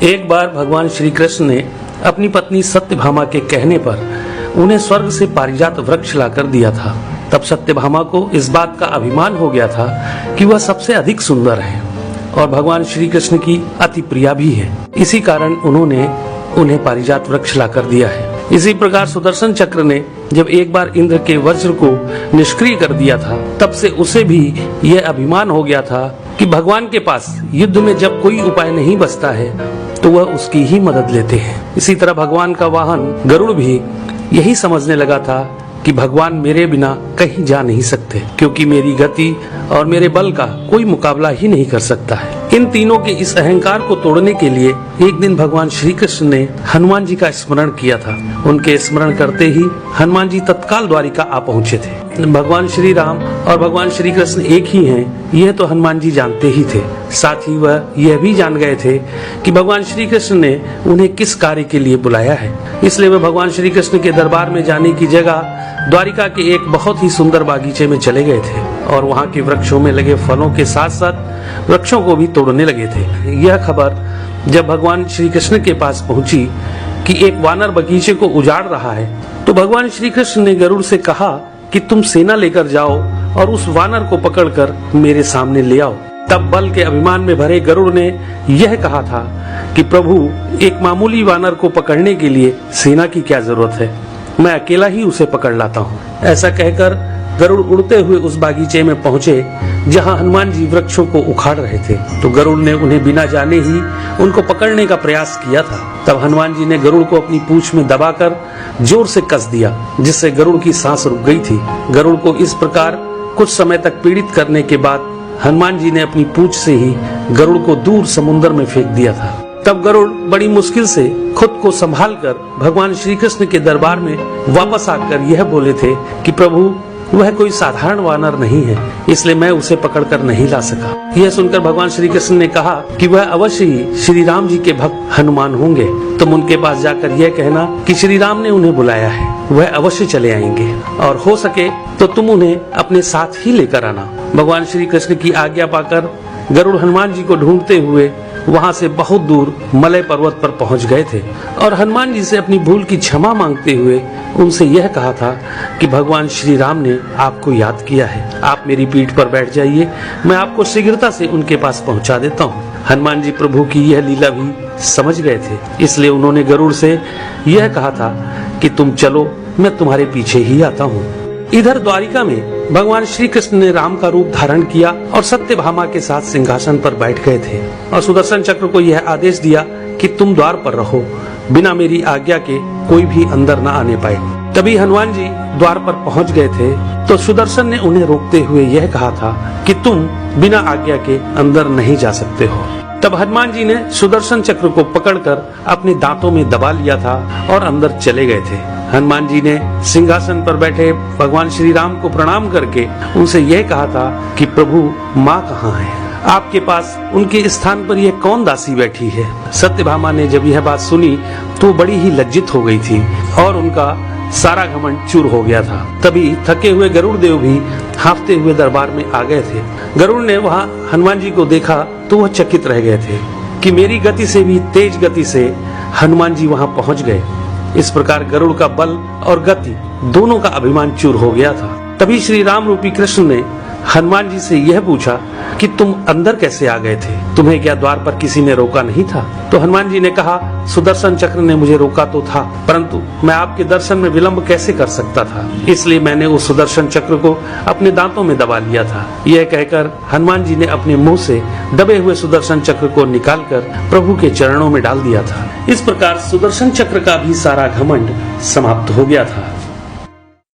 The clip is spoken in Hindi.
एक बार भगवान श्री कृष्ण ने अपनी पत्नी सत्यभामा के कहने पर उन्हें स्वर्ग से पारिजात वृक्ष लाकर दिया था। तब सत्यभामा को इस बात का अभिमान हो गया था कि वह सबसे अधिक सुंदर है और भगवान श्री कृष्ण की अति प्रिया भी है। इसी कारण उन्होंने उन्हें पारिजात वृक्ष लाकर दिया है। इसी प्रकार सुदर्शन चक्र ने जब एक बार इंद्र के वज्र को निष्क्रिय कर दिया था, तब से उसे भी यह अभिमान हो गया था कि भगवान के पास युद्ध में जब कोई उपाय नहीं बचता है तो वह उसकी ही मदद लेते हैं। इसी तरह भगवान का वाहन गरुड़ भी यही समझने लगा था कि भगवान मेरे बिना कहीं जा नहीं सकते, क्योंकि मेरी गति और मेरे बल का कोई मुकाबला ही नहीं कर सकता है। इन तीनों के इस अहंकार को तोड़ने के लिए एक दिन भगवान श्री कृष्ण ने हनुमान जी का स्मरण किया था। उनके स्मरण करते ही हनुमान जी तत्काल द्वारिका आ पहुँचे थे। भगवान श्री राम और भगवान श्री कृष्ण एक ही हैं, यह तो हनुमान जी जानते ही थे। साथ ही वह यह भी जान गए थे कि भगवान श्री कृष्ण ने उन्हें किस कार्य के लिए बुलाया है। इसलिए वे भगवान श्री कृष्ण के दरबार में जाने की जगह द्वारिका के एक बहुत ही सुंदर बागीचे में चले गए थे और वहाँ के वृक्षों में लगे फलों के साथ साथ वृक्षों को भी तोड़ने लगे थे। यह खबर जब भगवान श्री कृष्ण के पास पहुंची कि एक वानर बगीचे को उजाड़ रहा है, तो भगवान श्री कृष्ण ने गरुड़ से कहा कि तुम सेना लेकर जाओ और उस वानर को पकड़कर मेरे सामने ले आओ। तब बल के अभिमान में भरे गरुड़ ने यह कहा था कि प्रभु, एक मामूली वानर को पकड़ने के लिए सेना की क्या जरूरत है, मैं अकेला ही उसे पकड़ लाता हूँ। ऐसा कहकर गरुड़ उड़ते हुए उस बागीचे में पहुँचे जहाँ हनुमान जी वृक्षों को उखाड़ रहे थे। तो गरुड़ ने उन्हें बिना जाने ही उनको पकड़ने का प्रयास किया था। तब हनुमान जी ने गरुड़ को अपनी पूंछ में दबाकर जोर से कस दिया, जिससे गरुड़ की सांस रुक गई थी। गरुड़ को इस प्रकार कुछ समय तक पीड़ित करने के बाद हनुमान जी ने अपनी पूंछ से ही गरुड़ को दूर समुद्र में फेंक दिया था। तब गरुड़ बड़ी मुश्किल से खुद को संभालकर भगवान श्री कृष्ण के दरबार में वापस आकर यह बोले थे कि प्रभु, वह कोई साधारण वानर नहीं है, इसलिए मैं उसे पकड़कर नहीं ला सका। यह सुनकर भगवान श्री कृष्ण ने कहा कि वह अवश्य ही श्री राम जी के भक्त हनुमान होंगे। तुम उनके पास जाकर यह कहना कि श्री राम ने उन्हें बुलाया है, वह अवश्य चले आएंगे और हो सके तो तुम उन्हें अपने साथ ही लेकर आना। भगवान श्री कृष्ण की आज्ञा पाकर गरुड़ हनुमान जी को ढूंढते हुए वहां से बहुत दूर मलय पर्वत पर पहुंच गए थे और हनुमान जी से अपनी भूल की क्षमा मांगते हुए उनसे यह कहा था कि भगवान श्री राम ने आपको याद किया है, आप मेरी पीठ पर बैठ जाइए, मैं आपको शीघ्रता से उनके पास पहुंचा देता हूं। हनुमान जी प्रभु की यह लीला भी समझ गए थे, इसलिए उन्होंने गरुड़ से यह कहा था कि तुम चलो, मैं तुम्हारे पीछे ही आता हूँ। इधर द्वारिका में भगवान श्री कृष्ण ने राम का रूप धारण किया और सत्यभामा के साथ सिंहासन पर बैठ गए थे और सुदर्शन चक्र को यह आदेश दिया कि तुम द्वार पर रहो, बिना मेरी आज्ञा के कोई भी अंदर न आने पाए। तभी हनुमान जी द्वार पर पहुंच गए थे तो सुदर्शन ने उन्हें रोकते हुए यह कहा था कि तुम बिना आज्ञा के अंदर नहीं जा सकते हो। तब हनुमान जी ने सुदर्शन चक्र को पकड़कर अपने दांतों में दबा लिया था और अंदर चले गए थे। हनुमान जी ने सिंहासन पर बैठे भगवान श्री राम को प्रणाम करके उनसे यह कहा था कि प्रभु, माँ कहाँ है? आपके पास उनके स्थान पर यह कौन दासी बैठी है? सत्यभामा ने जब यह बात सुनी तो बड़ी ही लज्जित हो गई थी और उनका सारा घमंड चूर हो गया था। तभी थके हुए गरुड़ देव भी हांफते हुए दरबार में आ गए थे। गरुड़ ने वहां हनुमान जी को देखा तो वह चकित रह गए थे कि मेरी गति से भी तेज गति से हनुमान जी वहां पहुंच गए। इस प्रकार गरुड़ का बल और गति दोनों का अभिमान चूर हो गया था। तभी श्री राम रूपी कृष्ण ने हनुमान जी से यह पूछा कि तुम अंदर कैसे आ गए थे? तुम्हें क्या द्वार पर किसी ने रोका नहीं था? तो हनुमान जी ने कहा, सुदर्शन चक्र ने मुझे रोका तो था, परंतु मैं आपके दर्शन में विलंब कैसे कर सकता था, इसलिए मैंने उस सुदर्शन चक्र को अपने दांतों में दबा लिया था। यह कहकर हनुमान जी ने अपने मुंह से दबे हुए सुदर्शन चक्र को निकालकर प्रभु के चरणों में डाल दिया था। इस प्रकार सुदर्शन चक्र का भी सारा घमंड समाप्त हो गया था।